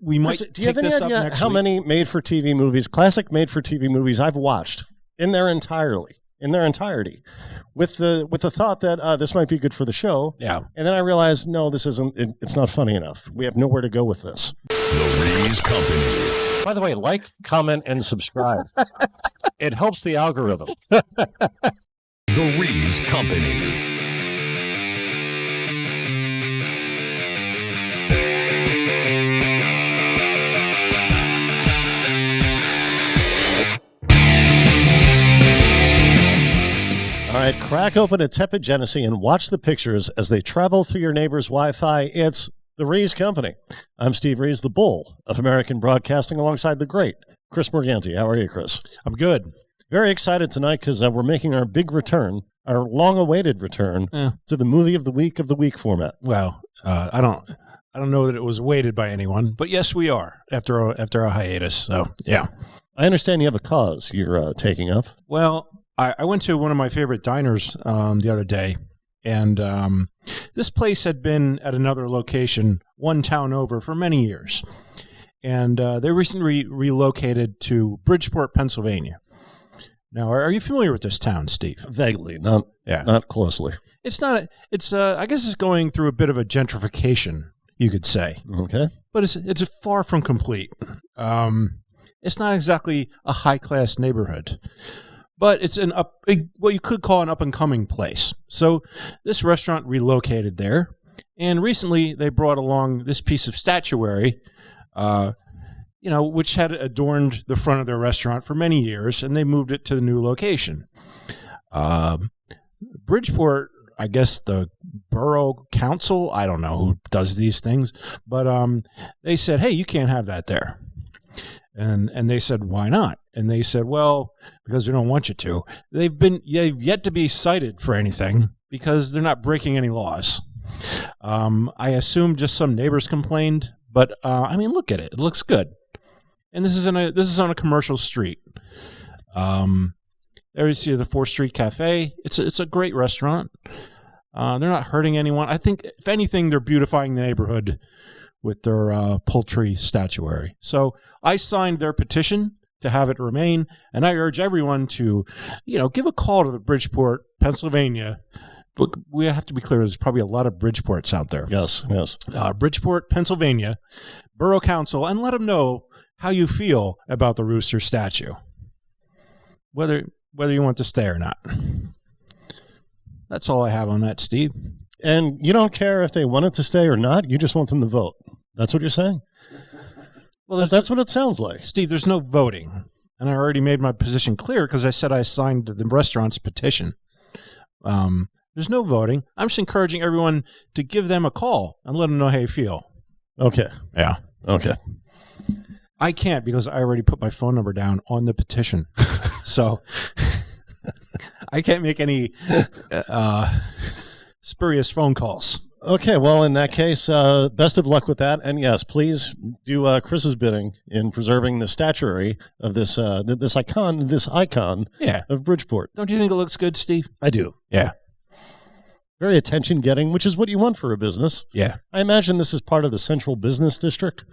We might. Do you have any idea how many made-for-TV movies, classic made-for-TV movies, I've watched in their entirety, with the thought that this might be good for the show? Yeah. And then I realized, no, this isn't. It's not funny enough. We have nowhere to go with this. The Rees Company. By the way, like, comment, and subscribe. It helps the algorithm. The Rees Company. All right, crack open a tepid Genesee and watch the pictures as they travel through your neighbor's Wi-Fi. It's the Rees Company. I'm Steve Rees, the bull of American broadcasting, alongside the great Chris Morganti. How are you, Chris? I'm good. Very excited tonight because we're making our big return, our long-awaited return to the movie of the week format. Well, I don't know that it was awaited by anyone, but yes, we are after a hiatus. So yeah, I understand you have a cause you're taking up. Well, I went to one of my favorite diners the other day, and this place had been at another location one town over for many years. And they recently relocated to Bridgeport, Pennsylvania. Now, are you familiar with this town, Steve? Vaguely, not closely. It's not. It's I guess it's going through a bit of a gentrification, you could say. Okay, but it's far from complete. It's not exactly a high-class neighborhood. But it's what you could call an up-and-coming place. So this restaurant relocated there, and recently they brought along this piece of statuary, which had adorned the front of their restaurant for many years, and they moved it to the new location. Bridgeport, I guess the borough council, I don't know who does these things, but they said, hey, you can't have that there. And they said, why not? And they said, well, because we don't want you to. They've yet to be cited for anything because they're not breaking any laws. I assume just some neighbors complained, but look at it. It looks good. And this is on a commercial street. There you see the 4th Street Cafe. It's a great restaurant. They're not hurting anyone. I think, if anything, they're beautifying the neighborhood with their poultry statuary. So I signed their petition to have it remain, and I urge everyone to, give a call to the Bridgeport, Pennsylvania. But we have to be clear, there's probably a lot of Bridgeports out there. Yes. Bridgeport, Pennsylvania, Borough Council, and let them know how you feel about the rooster statue, whether you want to stay or not. That's all I have on that, Steve. And you don't care if they wanted to stay or not? You just want them to vote. That's what you're saying? Well, that's what it sounds like. Steve, there's no voting. And I already made my position clear because I said I signed the restaurant's petition. There's no voting. I'm just encouraging everyone to give them a call and let them know how you feel. Okay. Yeah. Okay. I can't because I already put my phone number down on the petition. So I can't make any spurious phone calls. Okay, well, in that case, best of luck with that. And yes, please do Chris's bidding in preserving the statuary of this icon of Bridgeport. Don't you think it looks good, Steve? I do. Yeah. Very attention-getting, which is what you want for a business. Yeah. I imagine this is part of the central business district.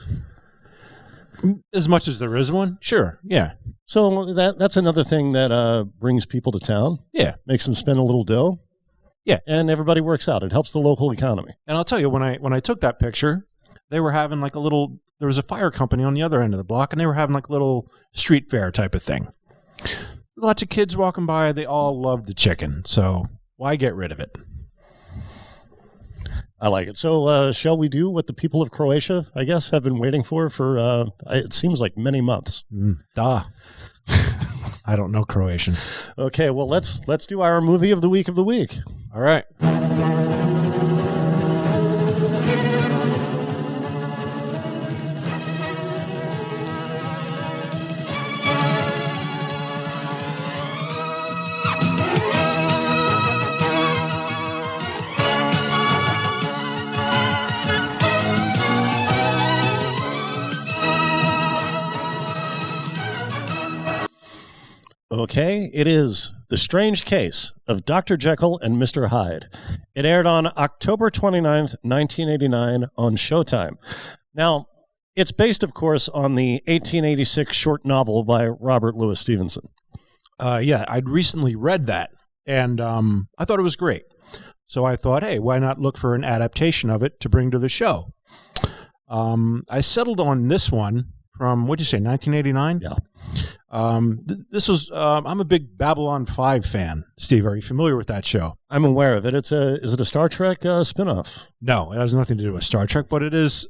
As much as there is one? Sure, yeah. So that's another thing that brings people to town. Yeah. Makes them spend a little dough. Yeah. And everybody works out. It helps the local economy. And I'll tell you, when I took that picture, they were having like there was a fire company on the other end of the block, and they were having like a little street fair type of thing. Lots of kids walking by. They all loved the chicken. So why get rid of it? I like it. So shall we do what the people of Croatia, I guess, have been waiting for it seems like many months. I don't know Croatian. Okay, well, let's do our movie of the week. All right. Okay, it is The Strange Case of Dr. Jekyll and Mr. Hyde. It aired on October 29th, 1989 on Showtime. Now, It's based, of course, on the 1886 short novel by Robert Louis Stevenson. Yeah, I'd recently read that, and I thought it was great. So I thought, hey, why not look for an adaptation of it to bring to the show? I settled on this one from, what'd you say, 1989? Yeah. This was, I'm a big Babylon 5 fan. Steve, are you familiar with that show? I'm aware of it. Is it a Star Trek spinoff? No, it has nothing to do with Star Trek, but it is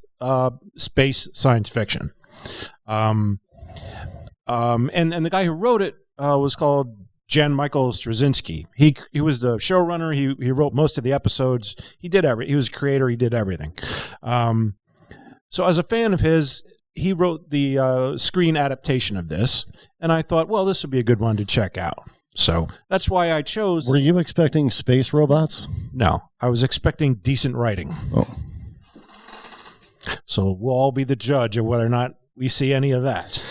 space science fiction. And the guy who wrote it was called Jan Michael Straczynski. He was the showrunner. He wrote most of the episodes. He was a creator. He did everything. So as a fan of his, he wrote the screen adaptation of this, and I thought, well, this would be a good one to check out. So that's why I chose. Were you expecting space robots? No, I was expecting decent writing. Oh. So we'll all be the judge of whether or not we see any of that.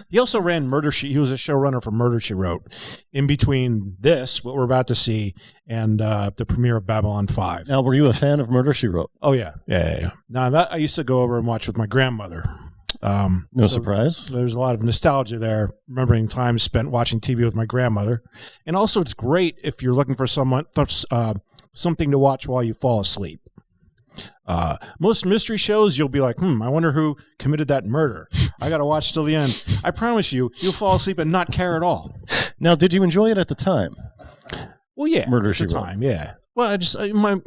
He also ran Murder She. He was a showrunner for Murder She Wrote. In between this, what we're about to see, and the premiere of Babylon 5. Now, were you a fan of Murder She Wrote? Oh yeah. Now that I used to go over and watch with my grandmother. No surprise. There's a lot of nostalgia there, remembering times spent watching TV with my grandmother, and also it's great if you're looking for something to watch while you fall asleep. Most mystery shows, you'll be like, I wonder who committed that murder. I got to watch till the end. I promise you'll fall asleep and not care at all. Now, did you enjoy it at the time? Well, yeah. Murder at She the Wrote. time, yeah. Well,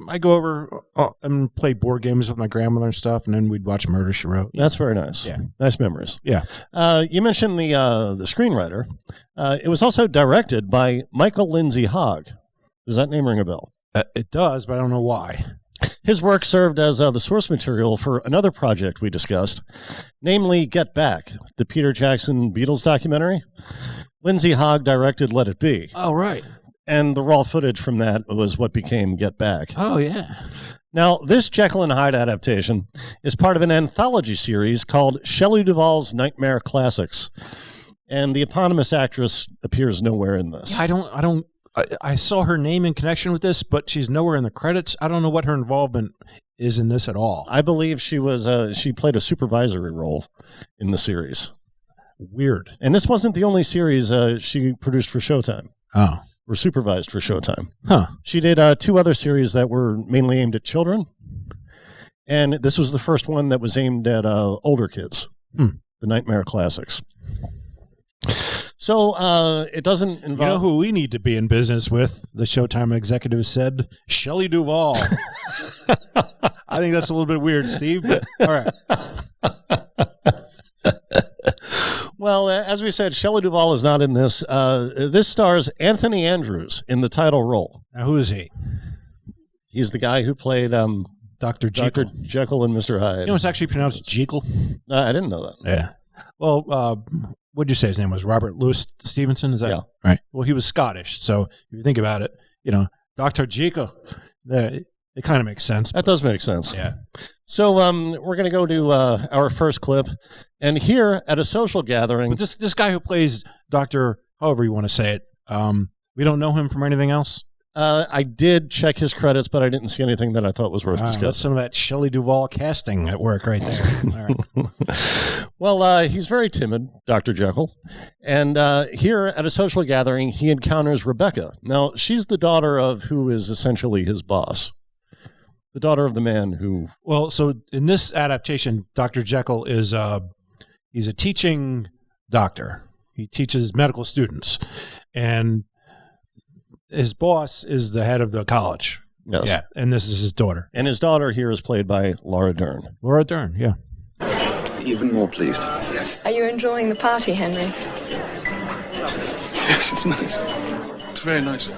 I go over and play board games with my grandmother and stuff, and then we'd watch Murder She Wrote. That's very nice. Yeah. Nice memories. Yeah. You mentioned the screenwriter. It was also directed by Michael Lindsay Hogg. Does that name ring a bell? It does, but I don't know why. His work served as the source material for another project we discussed, namely Get Back, the Peter Jackson Beatles documentary. Lindsay Hogg directed Let It Be. Oh, right. And the raw footage from that was what became Get Back. Oh, yeah. Now, this Jekyll and Hyde adaptation is part of an anthology series called Shelley Duvall's Nightmare Classics. And the eponymous actress appears nowhere in this. Yeah, I saw her name in connection with this, but she's nowhere in the credits. I don't know what her involvement is in this at all. I believe she played a supervisory role in the series. Weird. And this wasn't the only series she produced for Showtime. Oh. Or supervised for Showtime. Huh. She did 2 other series that were mainly aimed at children. And this was the first one that was aimed at older kids. The Nightmare Classics. So it doesn't involve... You know who we need to be in business with, the Showtime executive said? Shelley Duvall. I think that's a little bit weird, Steve, but all right. Well, as we said, Shelley Duvall is not in this. This stars Anthony Andrews in the title role. Now, who is he? He's the guy who played Dr. Jekyll. Dr. Jekyll and Mr. Hyde. You know, it's actually pronounced Jekyll. I didn't know that. Yeah. Well, what did you say his name was? Robert Louis Stevenson? Is that Yeah. right? Well, he was Scottish, so if you think about it, Dr. Jekyll, it kind of makes sense. That does make sense. Yeah. So we're going to go to our first clip. And here at a social gathering... But this guy who plays Dr. however you want to say it, we don't know him from anything else? I did check his credits, but I didn't see anything that I thought was worth discussing. That's some of that Shelley Duvall casting at work right there. All right. Well, he's very timid, Dr. Jekyll. And here at a social gathering, he encounters Rebecca. Now, she's the daughter of who is essentially his boss. The daughter of the man who... Well, so in this adaptation, Dr. Jekyll is he's a teaching doctor. He teaches medical students. And his boss is the head of the college. Yes. Yeah, and this is his daughter. And his daughter here is played by Laura Dern. Laura Dern, yeah. Even more pleased. Are you enjoying the party, Henry? Yes, it's nice. It's very nice.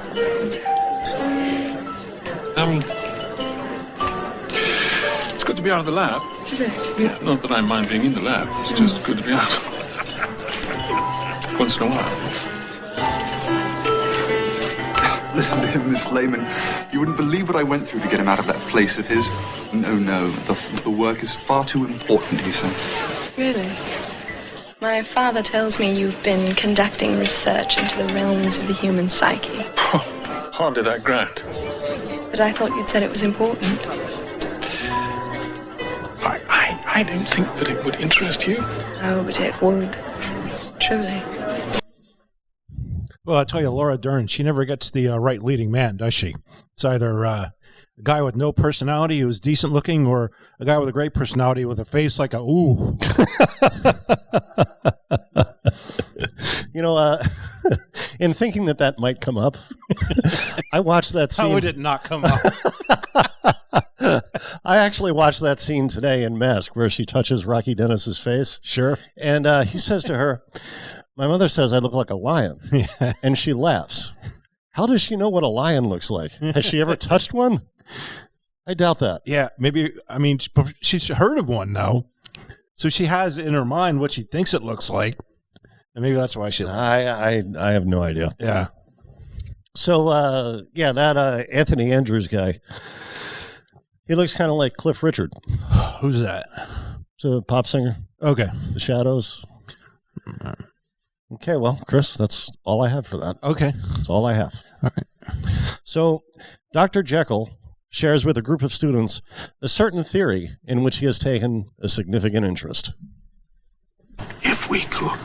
It's good to be out of the lab. Is it? Yeah, not that I mind being in the lab. It's just good to be out. Once in a while. Listen to him, Miss Lehman. You wouldn't believe what I went through to get him out of that place of his. No. The work is far too important, he said. Really? My father tells me you've been conducting research into the realms of the human psyche. Oh, hardly that grand. But I thought you'd said it was important. I don't think that it would interest you. Oh, but it would. Truly. Well, I tell you, Laura Dern, she never gets the right leading man, does she? It's either a guy with no personality who's decent looking or a guy with a great personality with a face like a ooh. In thinking that might come up, I watched that scene. How would it not come up? I actually watched that scene today in Mask where she touches Rocky Dennis's face. Sure. And he says to her, "My mother says I look like a lion." Yeah. And she laughs. How does she know what a lion looks like? Has she ever touched one? I doubt that. Yeah, maybe. I mean, she's heard of one, though. So she has in her mind what she thinks it looks like. And maybe that's why she... I have no idea. Yeah. So, that Anthony Andrews guy, he looks kind of like Cliff Richard. Who's that? He's a pop singer. Okay. The Shadows. Okay, well, Chris, that's all I have for that. Okay. That's all I have. All right. So, Dr. Jekyll shares with a group of students a certain theory in which he has taken a significant interest. If we could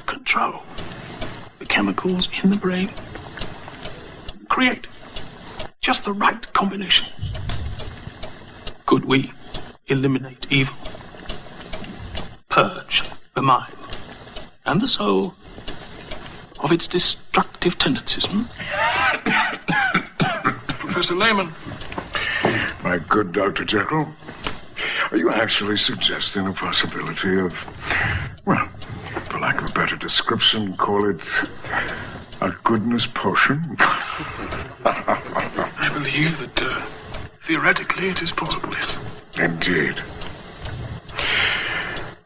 control the chemicals in the brain, create just the right combination, could we eliminate evil, purge the mind and the soul of its destructive tendencies? Professor Lehman. My good Dr. Jekyll, are you actually suggesting a possibility of, well, for lack of a better description, call it a goodness potion? I believe that theoretically it is possible, yes. Indeed.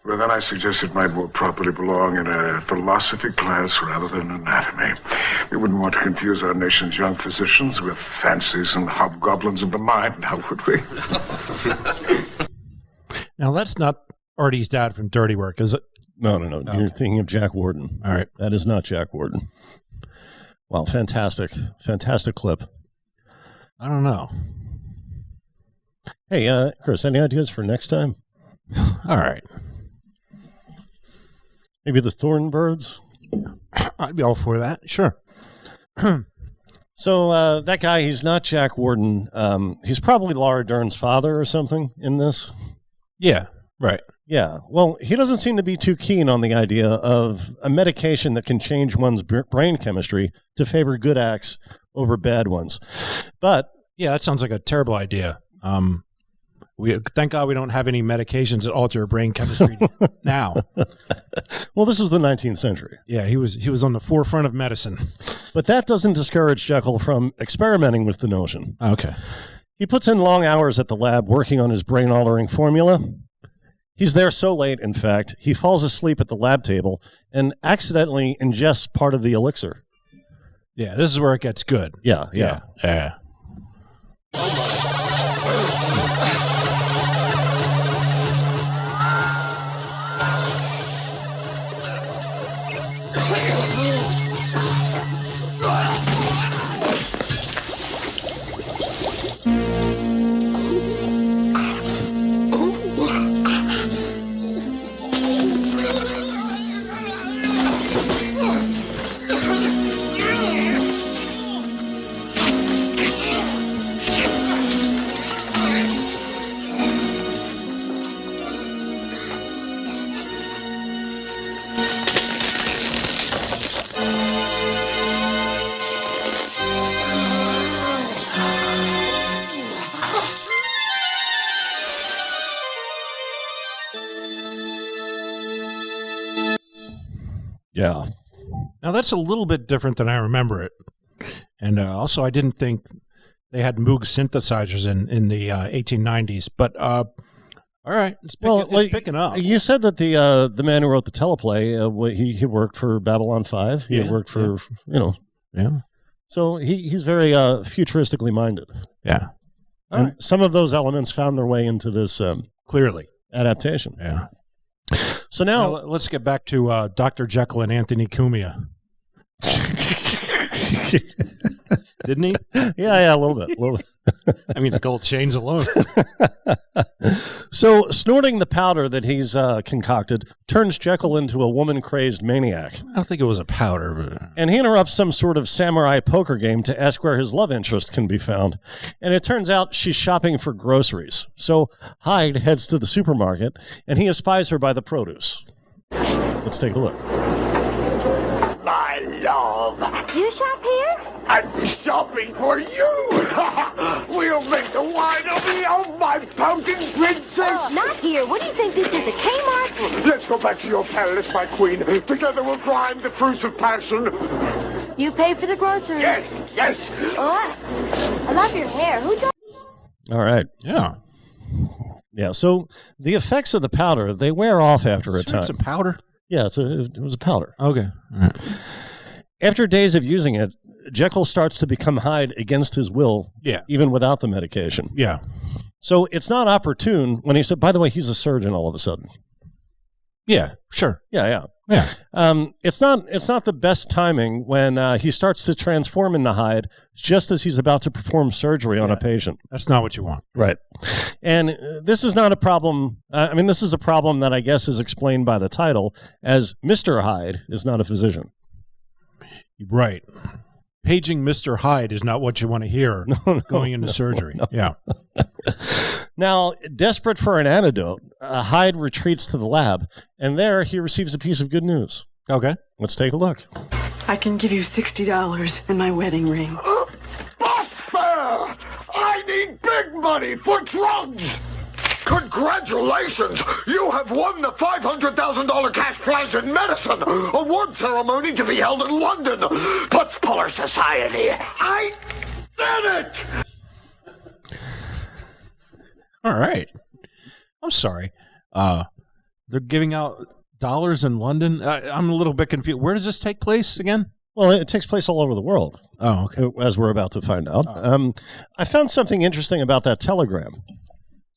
Well, then I suggest it might more properly belong in a philosophy class rather than anatomy. We wouldn't want to confuse our nation's young physicians with fancies and hobgoblins of the mind, now would we? Now, that's not Artie's dad from Dirty Work, is it? No. You're thinking of Jack Warden. All right. That is not Jack Warden. Wow, fantastic. Fantastic clip. I don't know. Hey, Chris, any ideas for next time? All right. Maybe the Thornbirds? I'd be all for that. Sure. So that guy, he's not Jack Warden. He's probably Laura Dern's father or something in this. Yeah, right. Yeah. Well, he doesn't seem to be too keen on the idea of a medication that can change one's brain chemistry to favor good acts over bad ones. But yeah, that sounds like a terrible idea. We thank God we don't have any medications that alter your brain chemistry now. Well, this was the 19th century. Yeah, he was on the forefront of medicine. But that doesn't discourage Jekyll from experimenting with the notion. Okay. He puts in long hours at the lab working on his brain-altering formula. He's there so late, in fact, he falls asleep at the lab table and accidentally ingests part of the elixir. Yeah, this is where it gets good. Yeah. Yeah. Now, that's a little bit different than I remember it. And also, I didn't think they had Moog synthesizers in the 1890s. But, all right, it's picking up. You said that the man who wrote the teleplay, he worked for Babylon 5. He had worked for, Yeah. So he's very futuristically minded. Yeah. And some of those elements found their way into this Clearly. adaptation. Yeah. So now let's get back to Dr. Jekyll and Anthony Cumia. Didn't he? Yeah, a little bit. I mean, the gold chains alone. So snorting the powder that he's concocted turns Jekyll into a woman-crazed maniac. I don't think it was a powder. But... And he interrupts some sort of samurai poker game to ask where his love interest can be found. And it turns out she's shopping for groceries. So Hyde heads to the supermarket, and he espies her by the produce. Let's take a look. My love. You shop here? I'm shopping for you. We'll make the wine of me, oh, my pouting princess. Oh, not here. What do you think this is, a Kmart? Let's go back to your palace, my queen. Together we'll grind the fruits of passion. You pay for the groceries? Yes. Oh, I love your hair. Who does? All right. Yeah. Yeah, so the effects of the powder, they wear off after a time. Some powder? Yeah, it was a powder. Okay. All right. After days of using it, Jekyll starts to become Hyde against his will, even without the medication. Yeah. So it's not opportune when he said, by the way, he's a surgeon all of a sudden. Yeah, sure. Yeah. It's not the best timing when he starts to transform into Hyde just as he's about to perform surgery on a patient. That's not what you want. Right. And this is not a problem. This is a problem that I guess is explained by the title, as Mr. Hyde is not a physician. Right. Paging Mr. Hyde is not what you want to hear going into surgery. No. Yeah. Now, desperate for an antidote, Hyde retreats to the lab, and there he receives a piece of good news. Okay. Let's take a look. I can give you $60 and my wedding ring. Buster! I need big money for drugs! Congratulations! You have won the $500,000 cash prize in medicine! Award ceremony to be held in London! Putzpuller Society! I did it! All right. I'm sorry. They're giving out dollars in London. I'm a little bit confused. Where does this take place again? Well, it takes place all over the world. Oh, okay. As we're about to find out. I found something interesting about that telegram.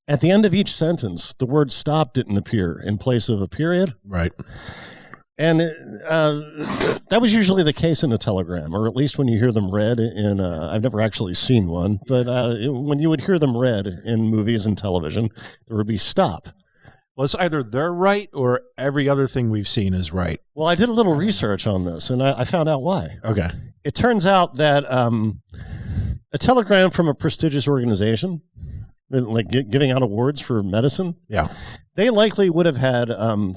At the end of each sentence, the word stop didn't appear in place of a period. Right. And that was usually the case in a telegram, or at least when you hear them read in, I've never actually seen one, but when you would hear them read in movies and television, there would be stop. Well, it's either they're right or every other thing we've seen is right. Well, I did a little research on this, and I found out why. Okay. It turns out that a telegram from a prestigious organization, like giving out awards for medicine, they likely would have had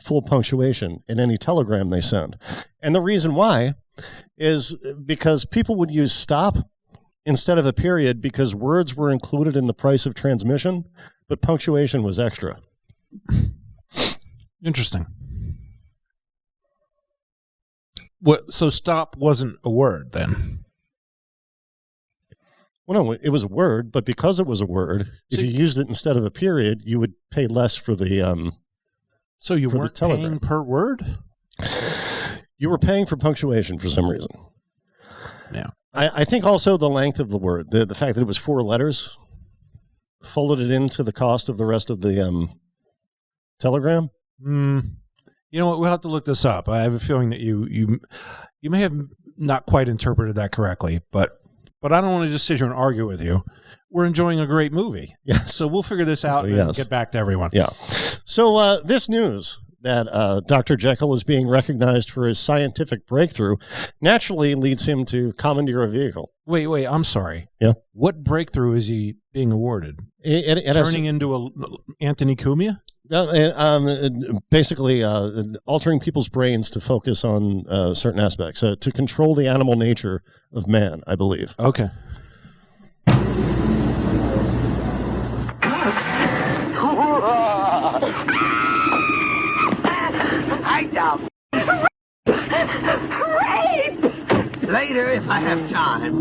full punctuation in any telegram they send. And the reason why is because people would use stop instead of a period because words were included in the price of transmission, but punctuation was extra. Interesting. So stop wasn't a word then? Well, no, it was a word, but because it was a word, if you used it instead of a period, you would pay less for the So you weren't paying per word? You were paying for punctuation for some reason. Yeah. I think also the length of the word, the fact that it was 4 letters, folded it into the cost of the rest of the telegram. You know what? We'll have to look this up. I have a feeling that you may have not quite interpreted that correctly, but I don't want to just sit here and argue with you. We're enjoying a great movie. Yes. So we'll figure this out and get back to everyone. Yeah. So this news that Dr. Jekyll is being recognized for his scientific breakthrough naturally leads him to commandeer a vehicle. Wait, I'm sorry. Yeah. What breakthrough is he being awarded? Turning into a Anthony Cumia? Basically, altering people's brains to focus on certain aspects, to control the animal nature of man, I believe. Okay. I know. Rape! Later, if I have time.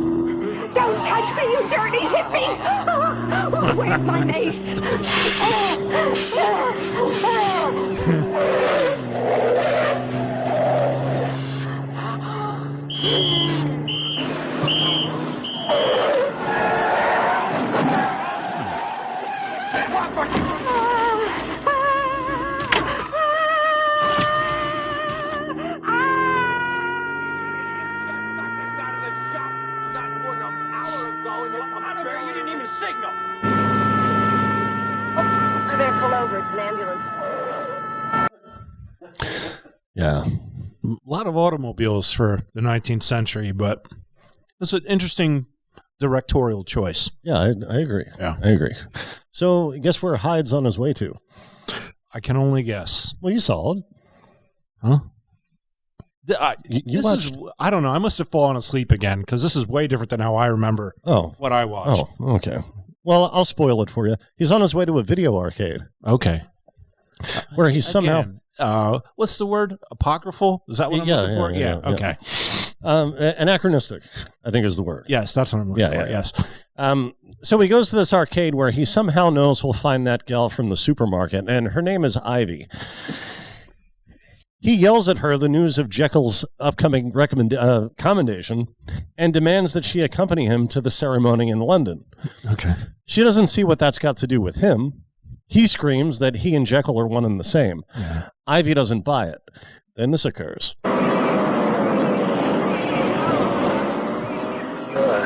Don't touch me, you dirty hippie! Where's my mace? You didn't even see Yeah. A lot of automobiles for the 19th century, but it's an interesting directorial choice. Yeah, I agree. Yeah. I agree. So guess where Hyde's on his way to? I can only guess. Well, you saw it. Huh? You watched... I don't know. I must have fallen asleep again because this is way different than how I remember what I watched. Oh, okay. Well, I'll spoil it for you. He's on his way to a video arcade. Okay. Where he's somehow... what's the word? Apocryphal? Is that what I'm looking for? Yeah. Okay. Anachronistic, I think is the word. Yes, that's what I'm looking for. Yes. So he goes to this arcade where he somehow knows we'll find that gal from the supermarket, and her name is Ivy. He yells at her the news of Jekyll's upcoming commendation and demands that she accompany him to the ceremony in London. Okay. She doesn't see what that's got to do with him. He screams that he and Jekyll are one and the same. Yeah. Ivy doesn't buy it. Then this occurs. You're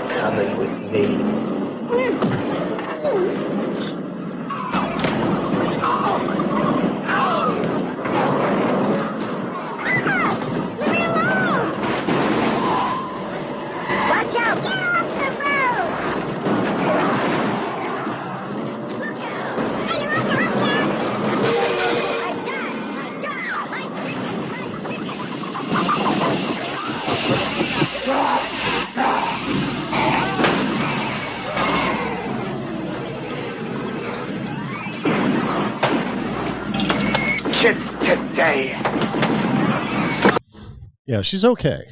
coming with me. Watch out! Get off the road! Kids today. Yeah, she's okay.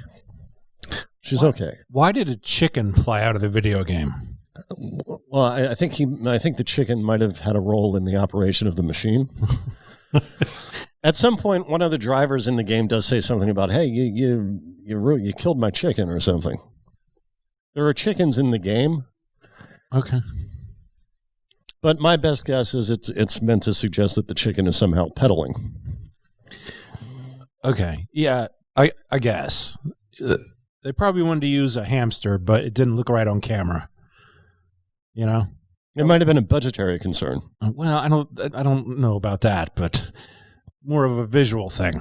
She's okay. Why did a chicken fly out of the video game? Well, I think the chicken might have had a role in the operation of the machine. At some point, one of the drivers in the game does say something about, "Hey, you killed my chicken" or something. There are chickens in the game. Okay. But my best guess is it's meant to suggest that the chicken is somehow pedaling. Okay. Yeah, I guess. They probably wanted to use a hamster, but it didn't look right on camera. You know? It might have been a budgetary concern. Well, I don't know about that, but more of a visual thing.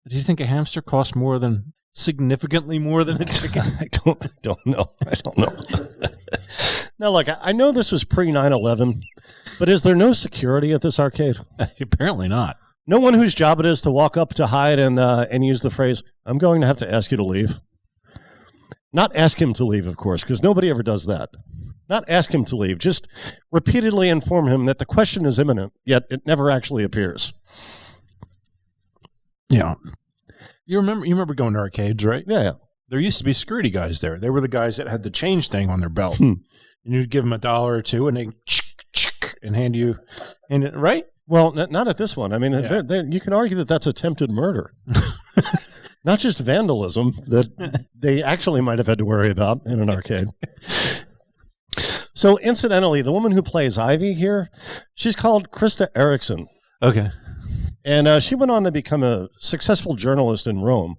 Do you think a hamster costs significantly more than a chicken? I don't know. Now, look, I know this was pre-9/11, but is there no security at this arcade? Apparently not. No one whose job it is to walk up to Hyde and use the phrase, "I'm going to have to ask you to leave." Not ask him to leave, of course, because nobody ever does that. Not ask him to leave. Just repeatedly inform him that the question is imminent, yet it never actually appears. Yeah. You remember going to arcades, right? Yeah. There used to be security guys there. They were the guys that had the change thing on their belt. And you'd give them $1 or $2 and they hand you, right? Well, not at this one. I mean, you can argue that that's attempted murder. Not just vandalism that they actually might have had to worry about in an arcade. So, incidentally, the woman who plays Ivy here, she's called Krista Erickson. Okay. And she went on to become a successful journalist in Rome.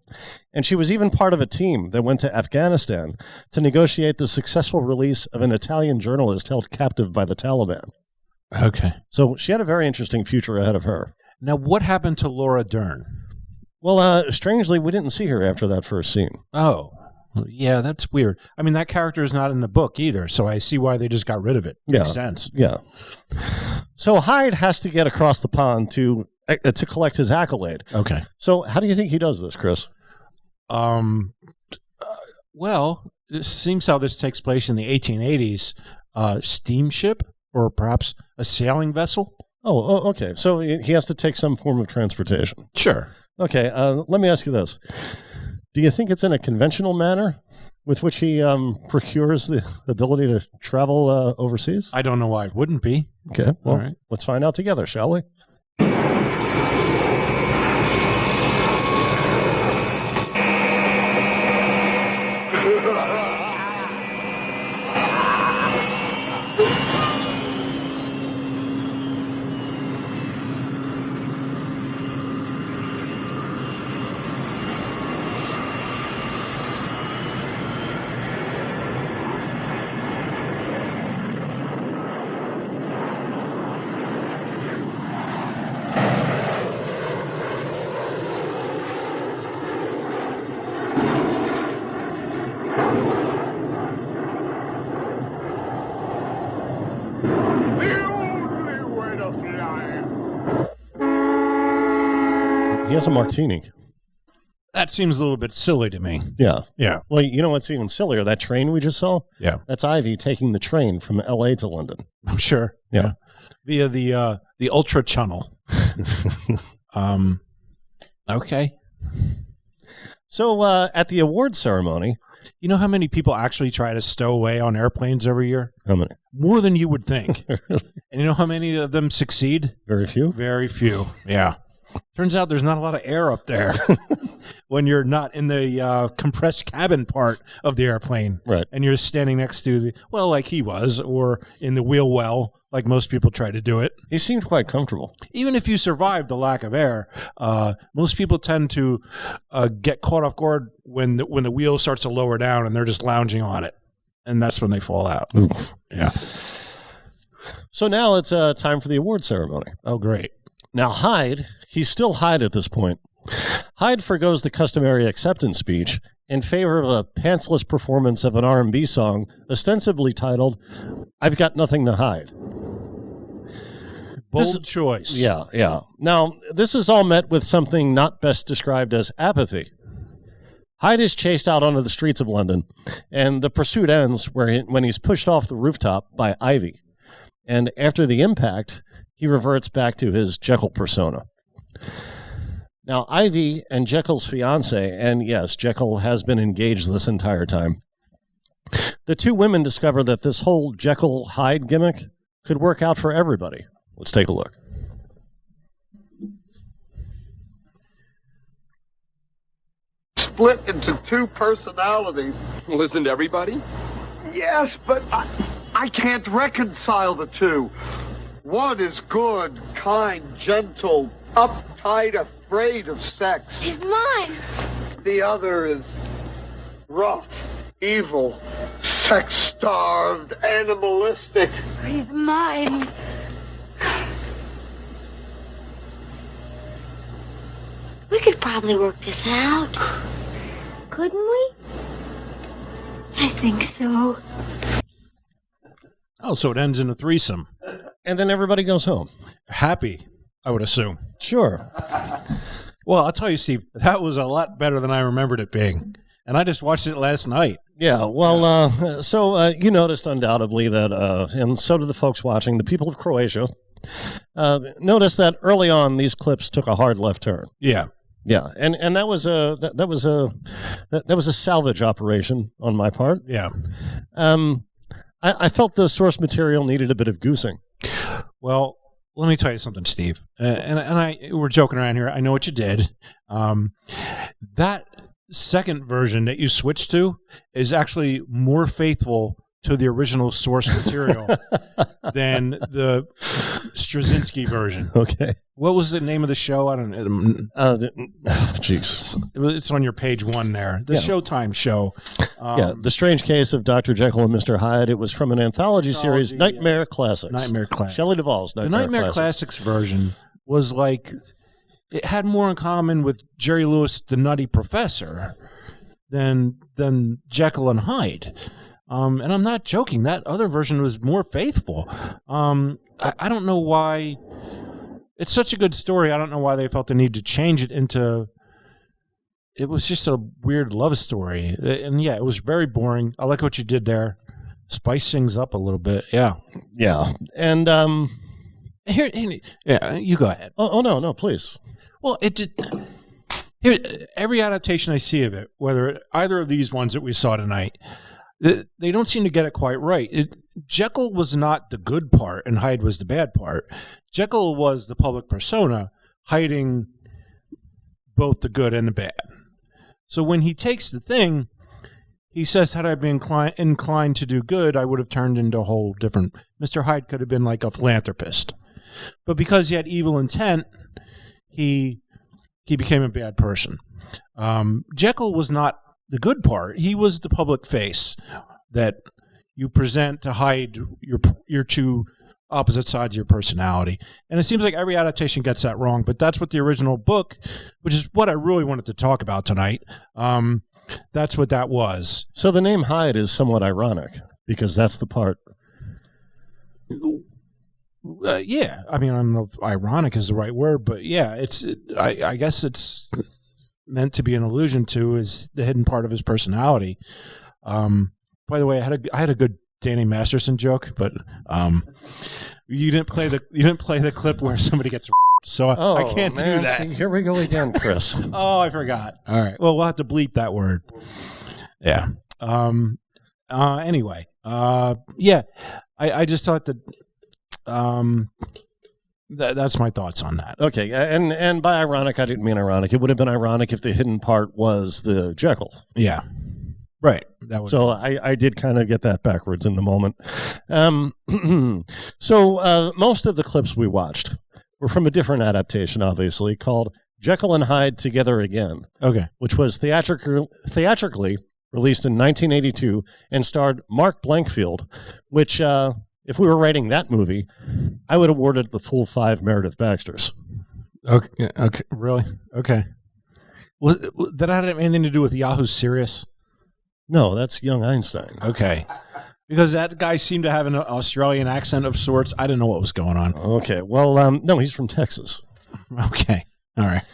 And she was even part of a team that went to Afghanistan to negotiate the successful release of an Italian journalist held captive by the Taliban. Okay. So she had a very interesting future ahead of her. Now, what happened to Laura Dern? Well, strangely, we didn't see her after that first scene. Oh, yeah, that's weird. I mean, that character is not in the book either, so I see why they just got rid of it. Yeah. Makes sense. Yeah. So Hyde has to get across the pond to collect his accolade. Okay. So how do you think he does this, Chris? Well, this seems how this takes place in the 1880s. Steamship or perhaps a sailing vessel? Oh, okay. So he has to take some form of transportation. Sure. Okay, let me ask you this. Do you think it's in a conventional manner with which he procures the ability to travel overseas? I don't know why it wouldn't be. Okay, well, all right. Let's find out together, shall we? He has a martini. That seems a little bit silly to me. Yeah. Yeah. Well, you know what's even sillier? That train we just saw? Yeah. That's Ivy taking the train from L.A. to London. I'm sure. Yeah. Via the Ultra Channel. Okay. So at the award ceremony... You know how many people actually try to stow away on airplanes every year? How many? More than you would think. And you know how many of them succeed? Very few? Very few, yeah. Turns out there's not a lot of air up there when you're not in the compressed cabin part of the airplane. Right. And you're standing next to like he was, or in the wheel well, like most people try to do it. He seemed quite comfortable. Even if you survive the lack of air, most people tend to get caught off guard when the wheel starts to lower down and they're just lounging on it. And that's when they fall out. Oof. Yeah. So now it's time for the award ceremony. Oh, great. Now, Hyde, he's still Hyde at this point. Hyde forgoes the customary acceptance speech in favor of a pantsless performance of an R&B song ostensibly titled, I've Got Nothing to Hide. Bold choice. Yeah. Now, this is all met with something not best described as apathy. Hyde is chased out onto the streets of London, and the pursuit ends when he's pushed off the rooftop by Ivy. And after the impact, he reverts back to his Jekyll persona. Now, Ivy and Jekyll's fiancé, and yes, Jekyll has been engaged this entire time, the two women discover that this whole Jekyll-Hyde gimmick could work out for everybody. Let's take a look. Split into two personalities. Listen to everybody? Yes, but I can't reconcile the two. One is good, kind, gentle, uptight, afraid of sex. He's mine. The other is rough, evil, sex-starved, animalistic. He's mine. We could probably work this out. Couldn't we? I think so. Oh, so it ends in a threesome. And then everybody goes home. Happy, I would assume. Sure. Well, I'll tell you, Steve, that was a lot better than I remembered it being. And I just watched it last night. Yeah, well, so you noticed undoubtedly that, and so did the folks watching, the people of Croatia, noticed that early on these clips took a hard left turn. Yeah. Yeah, and that was a salvage operation on my part. Yeah. I felt the source material needed a bit of goosing. Well, let me tell you something, Steve. We're joking around here. I know what you did. That second version that you switched to is actually more faithful to the original source material than the Straczynski version. Okay. What was the name of the show? I don't know. Jesus. It's on your page 1 there. The Showtime show. The Strange Case of Dr. Jekyll and Mr. Hyde. It was from an anthology series, Nightmare Classics. Nightmare Classics. Shelley Duvall's Nightmare Classics. The Nightmare Classics version was like, it had more in common with Jerry Lewis, the Nutty Professor, than Jekyll and Hyde. And I'm not joking. That other version was more faithful. I don't know why. It's such a good story. I don't know why they felt the need to change it into. It was just a weird love story. And yeah, it was very boring. I like what you did there. Spice things up a little bit. Yeah. Yeah. And here you go ahead. Oh no, please. Well, here, every adaptation I see of it, whether either of these ones that we saw tonight, they don't seem to get it quite right. Jekyll was not the good part and Hyde was the bad part. Jekyll was the public persona hiding both the good and the bad. So when he takes the thing, he says, had I been inclined to do good, I would have turned into a whole different... Mr. Hyde could have been like a philanthropist. But because he had evil intent, he became a bad person. Jekyll was not the good part. He was the public face that you present to hide your two opposite sides of your personality. And it seems like every adaptation gets that wrong, but that's what the original book, which is what I really wanted to talk about tonight, that's what that was. So the name Hyde is somewhat ironic, because that's the part. Yeah, I mean, I don't know if ironic is the right word, but yeah, I guess it's meant to be an allusion to is the hidden part of his personality. By the way, I had a good Danny Masterson joke, but you didn't play the clip where somebody gets so I can't do that. See, here we go again, Chris. Oh, I forgot. All right. Well, we'll have to bleep that word. Yeah. Anyway. Yeah. I just thought that. That's my thoughts on that. Okay, and by ironic, I didn't mean ironic. It would have been ironic if the hidden part was the Jekyll. Yeah. Right. That would so I did kind of get that backwards in the moment. So most of the clips we watched were from a different adaptation, obviously, called Jekyll and Hyde Together Again. Okay. Which was theatrically released in 1982 and starred Mark Blankfield, which, if we were rating that movie, I would have awarded the full 5 Meredith Baxters. Okay. Really? Okay. That have anything to do with Yahoo Serious? No, that's young Einstein. Okay. Because that guy seemed to have an Australian accent of sorts. I didn't know what was going on. Okay. Well, no, he's from Texas. Okay. All right.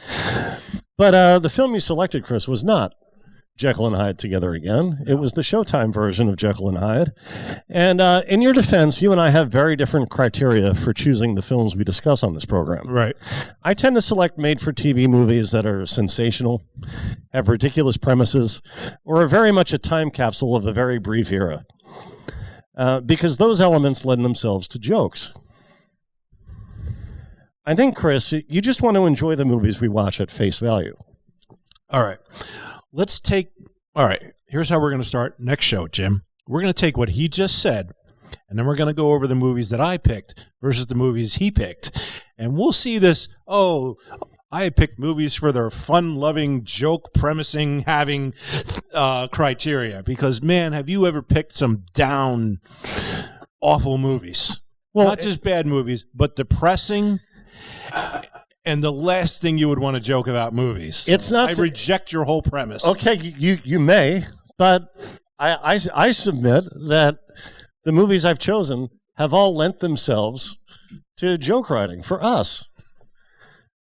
But the film you selected, Chris, was not Jekyll and Hyde Together Again. It was the Showtime version of Jekyll and Hyde. And in your defense, you and I have very different criteria for choosing the films we discuss on this program. Right. I tend to select made-for-TV movies that are sensational, have ridiculous premises, or are very much a time capsule of a very brief era. Because those elements lend themselves to jokes. I think, Chris, you just want to enjoy the movies we watch at face value. All right. All right, here's how we're going to start next show, Jim. We're going to take what he just said, and then we're going to go over the movies that I picked versus the movies he picked. And we'll see this, I picked movies for their fun-loving, joke-premising, having criteria. Because, man, have you ever picked some down, awful movies? Well, not just bad movies, but depressing and the last thing you would want to joke about movies. It's not. I reject your whole premise. Okay, you may, but I submit that the movies I've chosen have all lent themselves to joke writing for us.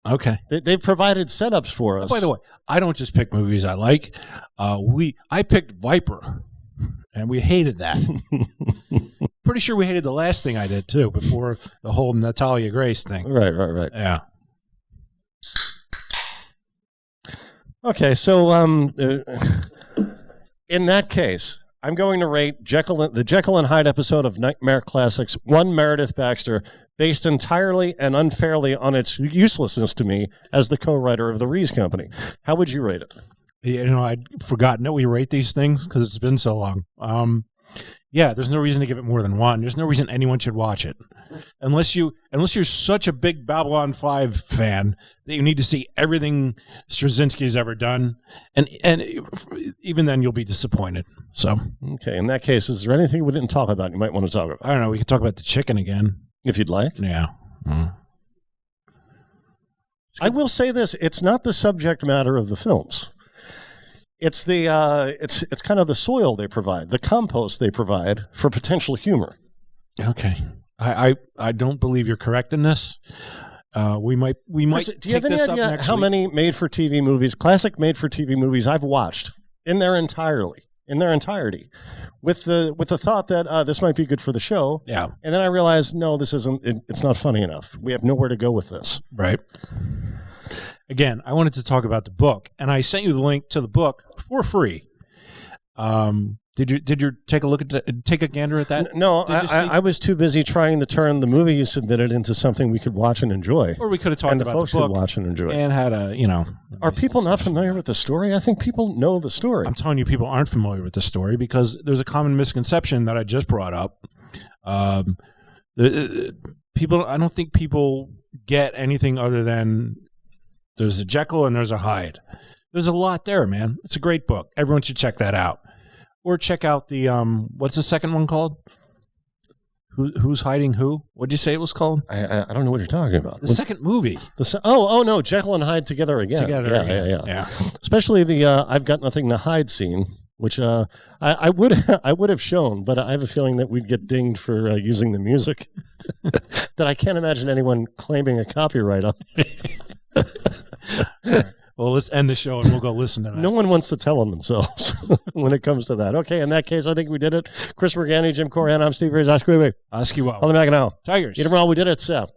Okay. They've provided setups for us. By the way, I don't just pick movies I like. I picked Viper, and we hated that. Pretty sure we hated the last thing I did, too, before the whole Natalia Grace thing. Right. Yeah. Okay, so in that case, I'm going to rate the Jekyll and Hyde episode of Nightmare Classics 1 Meredith Baxter, based entirely and unfairly on its uselessness to me as the co-writer of the Rees Company. How would you rate it? You know, I'd forgotten that we rate these things because it's been so long. Yeah, there's no reason to give it more than 1. There's no reason anyone should watch it. Unless you're such a big Babylon 5 fan that you need to see everything Straczynski's ever done. And even then you'll be disappointed. So okay, in that case, is there anything we didn't talk about you might want to talk about? I don't know, we could talk about the chicken again. If you'd like. Yeah. I will say this, it's not the subject matter of the films. It's the it's kind of the soil they provide, the compost they provide for potential humor. Okay, I don't believe you're correct in this. We might. Do you have any idea how many made-for-TV movies, classic made-for-TV movies, I've watched in their entirety, with the thought that this might be good for the show. Yeah, and then I realized no, this isn't. It's not funny enough. We have nowhere to go with this. Right. Again, I wanted to talk about the book, and I sent you the link to the book for free. Did you take a gander at that? No, I was too busy trying to turn the movie you submitted into something we could watch and enjoy. Or we could have talked about folks the book could watch and enjoy. And had a, Are people not familiar with the story? I think people know the story. I'm telling you, people aren't familiar with the story because there's a common misconception that I just brought up. I don't think people get anything other than there's a Jekyll and there's a Hyde. There's a lot there, man. It's a great book. Everyone should check that out. Or check out the, what's the second one called? Who's Hiding Who? What'd you say it was called? I don't know what you're talking about. The second movie. No, Jekyll and Hyde Together Again. Yeah. Especially the I've Got Nothing to Hide scene which I would have shown, but I have a feeling that we'd get dinged for using the music that I can't imagine anyone claiming a copyright on. Right. Well, let's end the show and we'll go listen to that. No one wants to tell on themselves when it comes to that. Okay, in that case, I think we did it. Chris Morgani, Jim Corian, I'm Steve Rees. Ask me. Ask you what. Hold on back now. Tigers. Eat 'em all. We did it, Seth.